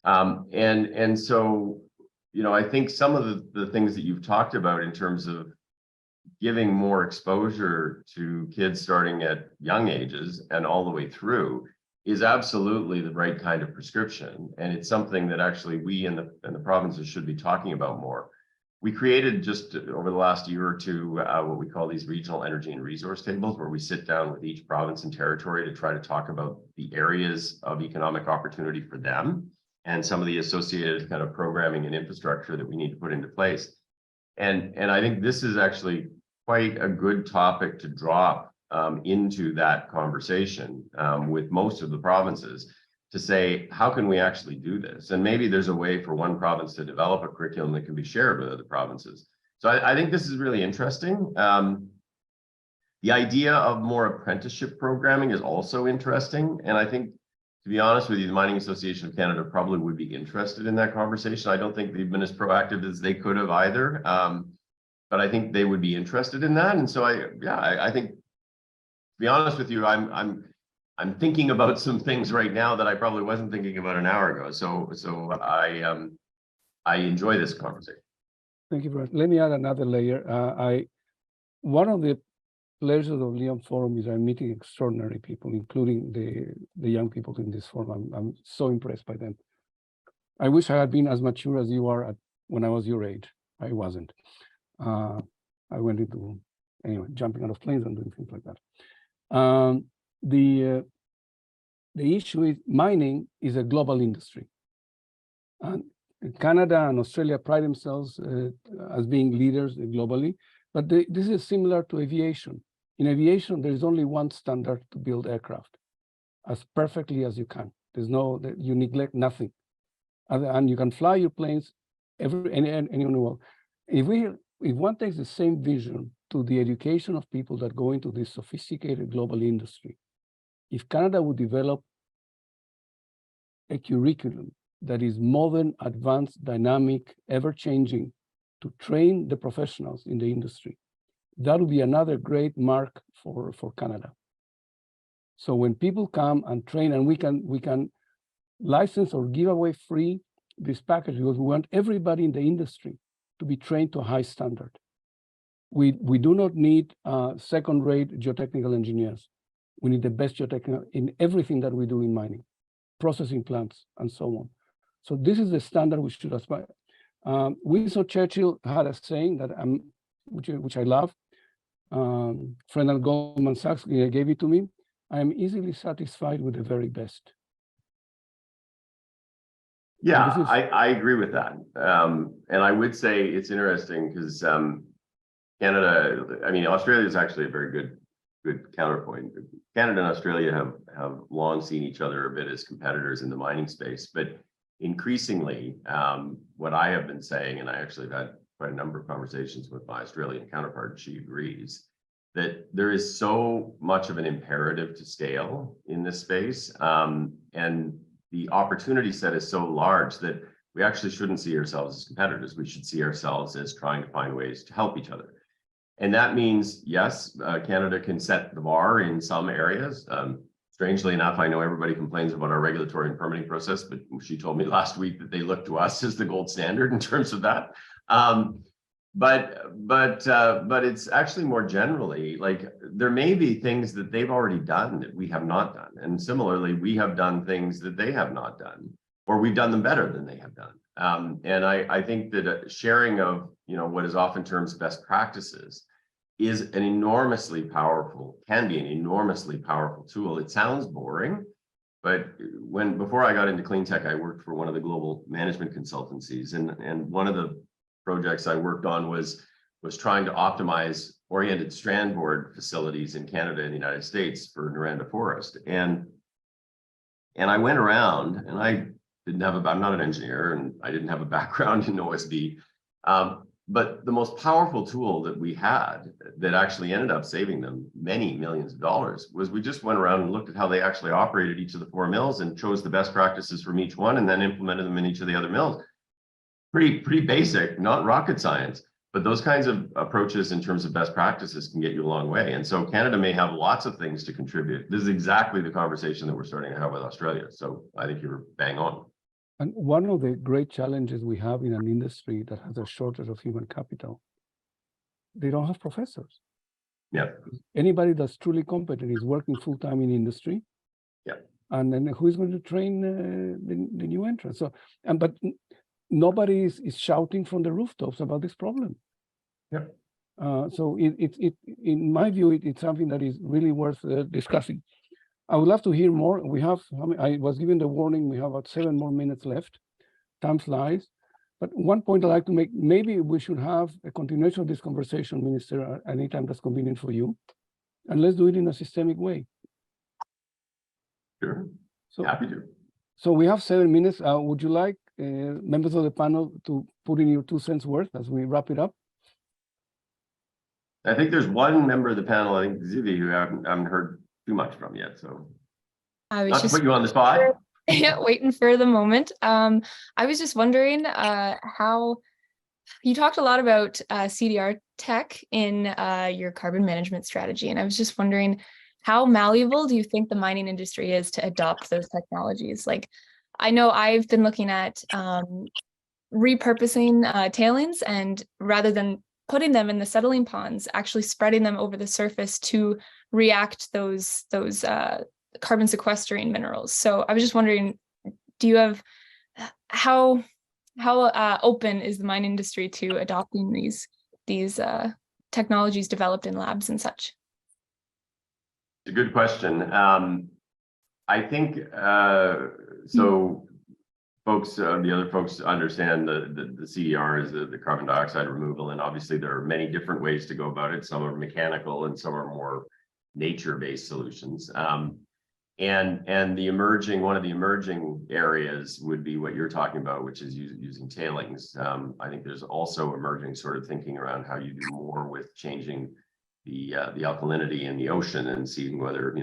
And so, I think some of the things that you've talked about in terms of giving more exposure to kids starting at young ages and all the way through is absolutely the right kind of prescription. And it's something that actually we in the provinces should be talking about more. We created just over the last year or two what we call these regional energy and resource tables, where we sit down with each province and territory to try to talk about the areas of economic opportunity for them and some of the associated kind of programming and infrastructure that we need to put into place. And I think this is actually quite a good topic to drop into that conversation with most of the provinces, to say, how can we actually do this? And maybe there's a way for one province to develop a curriculum that can be shared with other provinces. So I think this is really interesting. The idea of more apprenticeship programming is also interesting. And I think, to be honest with you, the Mining Association of Canada probably would be interested in that conversation. I don't think they've been as proactive as they could have either. But I think they would be interested in that. And so I think, to be honest with you, I'm thinking about some things right now that I probably wasn't thinking about an hour ago. So I enjoy this conversation. Thank you very much. Let me add another layer. One of the pleasures of LIAMforum is I'm meeting extraordinary people, including the young people in this forum. I'm so impressed by them. I wish I had been as mature as you are when I was your age. I wasn't. I went into, anyway, jumping out of planes and doing things like that. The issue is mining is a global industry. And Canada and Australia pride themselves as being leaders globally, but this is similar to aviation. In aviation, there is only one standard to build aircraft, as perfectly as you can. You neglect nothing. And you can fly your planes anywhere in the world. If one takes the same vision to the education of people that go into this sophisticated global industry, if Canada would develop a curriculum that is modern, advanced, dynamic, ever-changing, to train the professionals in the industry, that would be another great mark for Canada. So when people come and train, and we can license or give away free this package, because we want everybody in the industry to be trained to a high standard. We do not need second-rate geotechnical engineers. We need the best geotechnical in everything that we do in mining, processing plants, and so on. So this is the standard we should aspire. Winston Churchill had a saying that which I love. friend at Goldman Sachs gave it to me. I am easily satisfied with the very best. Yeah, This is- I agree with that. And I would say it's interesting because Canada, I mean, Australia is actually a very good counterpoint. Canada and Australia have long seen each other a bit as competitors in the mining space, but increasingly, what I have been saying, and I actually have had quite a number of conversations with my Australian counterpart, she agrees, that there is so much of an imperative to scale in this space. And the opportunity set is so large that we actually shouldn't see ourselves as competitors. We should see ourselves as trying to find ways to help each other. And that means, yes, Canada can set the bar in some areas. Strangely enough, I know everybody complains about our regulatory and permitting process, but she told me last week that they look to us as the gold standard in terms of that. But it's actually more generally, like, there may be things that they've already done that we have not done. And similarly, we have done things that they have not done, or we've done them better than they have done. And I think that sharing of, what is often termed best practices is an enormously powerful, can be an enormously powerful tool. It sounds boring, but before I got into clean tech, I worked for one of the global management consultancies, and one of the projects I worked on was trying to optimize oriented strand board facilities in Canada and the United States for Noranda Forest. And I went around, and I'm not an engineer, and I didn't have a background in OSB. But the most powerful tool that we had that actually ended up saving them many millions of dollars was we just went around and looked at how they actually operated each of the 4 mills and chose the best practices from each one and then implemented them in each of the other mills. Pretty basic, not rocket science, but those kinds of approaches in terms of best practices can get you a long way. And so Canada may have lots of things to contribute. This is exactly the conversation that we're starting to have with Australia. So I think you're bang on. And one of the great challenges we have in an industry that has a shortage of human capital, they don't have professors. Yeah. Anybody that's truly competent is working full-time in industry. Yeah. And then who is going to train the new entrants? So, but nobody is shouting from the rooftops about this problem. Yeah. So in my view, it's something that is really worth discussing. I would love to hear more. I was given the warning, we have about 7 more minutes left. Time flies. But one point I'd like to make, maybe we should have a continuation of this conversation, Minister, anytime that's convenient for you. And let's do it in a systemic way. Sure, so, happy to. So we have 7 minutes. Would you like members of the panel to put in your 2 cents worth as we wrap it up? I think there's one member of the panel, I think Zivi, who I haven't heard too much from yet. So not to put you on the spot. Yeah, waiting for the moment. I was just wondering how you talked a lot about CDR tech in your carbon management strategy, and I was just wondering, how malleable do you think the mining industry is to adopt those technologies? Like, I know I've been looking at repurposing tailings, and rather than putting them in the settling ponds, actually spreading them over the surface to react those carbon sequestering minerals. So I was just wondering, do you have how open is the mine industry to adopting these technologies developed in labs and such? It's a good question. I think so. Folks, the other folks understand the CDR is the carbon dioxide removal, and obviously there are many different ways to go about it. Some are mechanical, and some are more nature-based solutions. And one of the emerging areas would be what you're talking about, which is using tailings. I think there's also emerging sort of thinking around how you do more with changing the alkalinity in the ocean and seeing whether,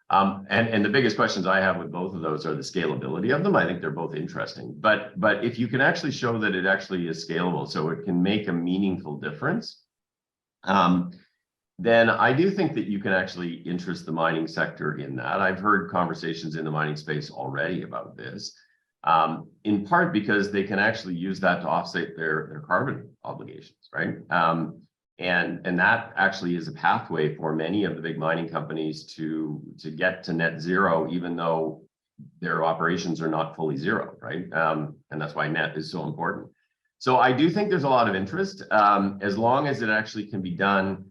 and the biggest questions I have with both of those are the scalability of them. I think they're both interesting, but if you can actually show that it actually is scalable, so it can make a meaningful difference, then I do think that you can actually interest the mining sector in that. I've heard conversations in the mining space already about this, in part because they can actually use that to offset their carbon obligations, right? And that actually is a pathway for many of the big mining companies to get to net zero, even though their operations are not fully zero, right? And that's why net is so important. So I do think there's a lot of interest, as long as it actually can be done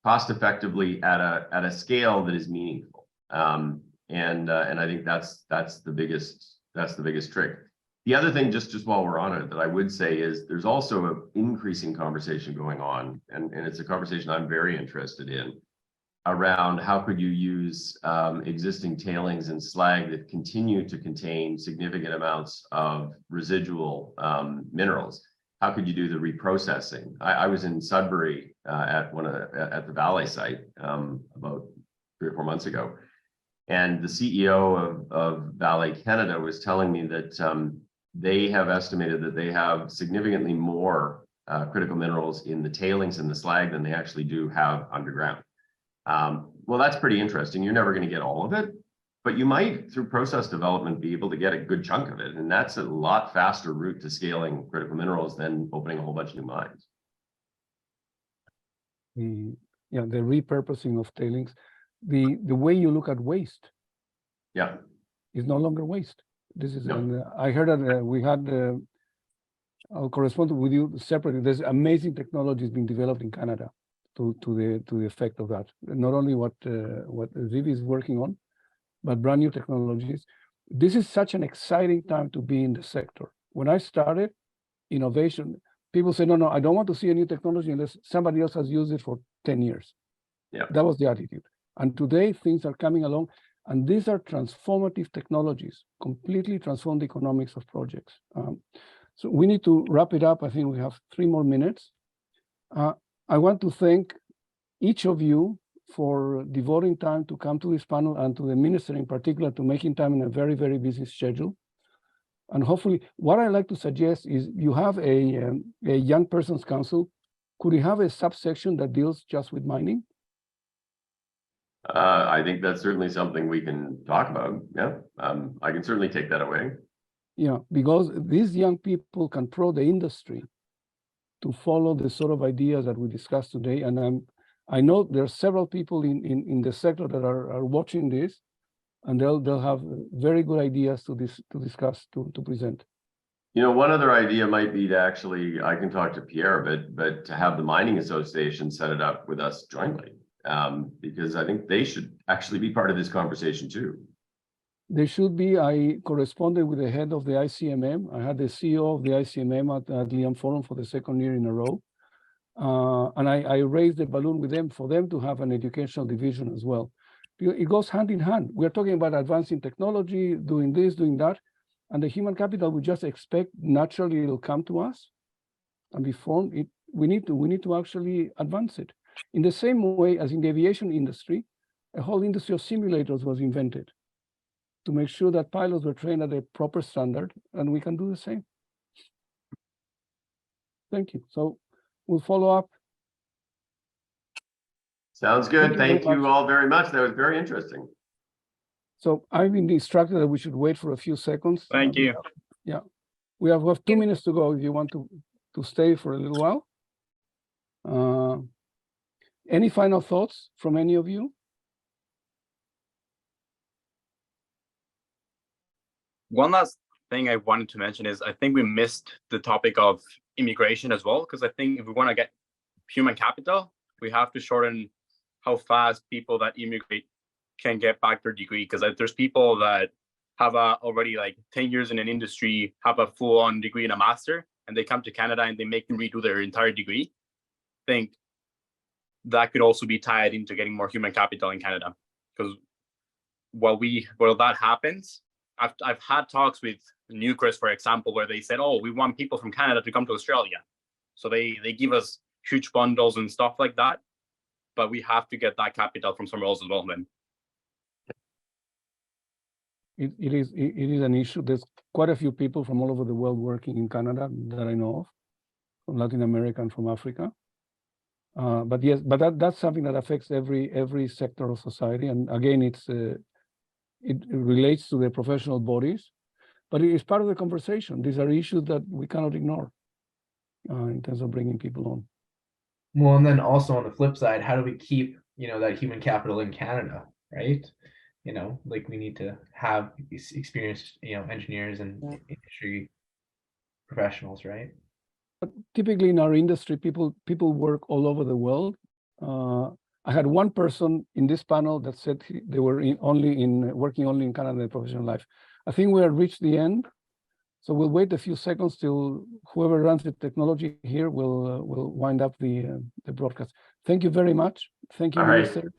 cost effectively at a scale that is meaningful. And I think that's the biggest trick. The other thing, just while we're on it, that I would say is there's also an increasing conversation going on, and it's a conversation I'm very interested in, around how could you use existing tailings and slag that continue to contain significant amounts of residual minerals. How could you do the reprocessing? I was in Sudbury at the Valley site about 3 or 4 months ago, and the CEO of Valley Canada was telling me that they have estimated that they have significantly more critical minerals in the tailings and the slag than they actually do have underground. Well, that's pretty interesting. You're never going to get all of it, but you might, through process development, be able to get a good chunk of it. And that's a lot faster route to scaling critical minerals than opening a whole bunch of new mines. Yeah, the repurposing of tailings, the way you look at waste, yeah, is no longer waste. This is, no. I heard that we had, I'll correspond with you separately. There's amazing technologies being developed in Canada to the effect of that. Not only what Zivi is working on, but brand new technologies. This is such an exciting time to be in the sector. When I started innovation, people say, no, I don't want to see a new technology unless somebody else has used it for 10 years. Yeah. That was the attitude. And today things are coming along, and these are transformative technologies, completely transform the economics of projects. So we need to wrap it up. I think we have 3 more minutes. I want to thank each of you for devoting time to come to this panel, and to the minister in particular to making time in a very, very busy schedule. And hopefully, what I like to suggest is you have a young person's council. Could we have a subsection that deals just with mining? I think that's certainly something we can talk about. Yeah, I can certainly take that away. Yeah, because these young people can pro the industry to follow the sort of ideas that we discussed today. And I know there are several people in the sector that are watching this, and they'll have very good ideas to discuss, to present. You know, one other idea might be to actually, I can talk to Pierre, but to have the Mining Association set it up with us jointly, because I think they should actually be part of this conversation too. They should be. I corresponded with the head of the ICMM. I had the CEO of the ICMM at LIAMforum for the 2nd year in a row. And I raised the balloon with them for them to have an educational division as well. It goes hand in hand. We're talking about advancing technology, doing this, doing that. And the human capital, we just expect naturally it'll come to us and be formed. We need to actually advance it. In the same way as in the aviation industry, a whole industry of simulators was invented to make sure that pilots were trained at a proper standard, and we can do the same. Thank you. So we'll follow up. Sounds good. Thank you all very much. That was very interesting. So I've been instructed that we should wait for a few seconds. Thank you. Yeah, we have 2 minutes to go if you want to stay for a little while. Any final thoughts from any of you? One last thing I wanted to mention is I think we missed the topic of immigration as well, because I think if we want to get human capital, we have to shorten how fast people that immigrate can get back their degree, because there's people that have already like 10 years in an industry, have a full-on degree and a master, and they come to Canada and they make them redo their entire degree. I think that could also be tied into getting more human capital in Canada, because while that happens, I've had talks with Newcrest, for example, where they said, oh, we want people from Canada to come to Australia. So they give us huge bundles and stuff like that, but we have to get that capital from somewhere else as well then. It is an issue. There's quite a few people from all over the world working in Canada that I know of, from Latin America and from Africa. But yes, but that's something that affects every sector of society. And again, it relates to the professional bodies, but it is part of the conversation. These are issues that we cannot ignore in terms of bringing people on. Well, and then also on the flip side, how do we keep, that human capital in Canada, right? Like we need to have experienced, engineers and industry professionals, right? But typically in our industry, people work all over the world. I had one person in this panel that said they were working only in Canada in their professional life. I think we have reached the end. So we'll wait a few seconds till whoever runs the technology here will wind up the broadcast. Thank you very much. Thank you, All right. Minister.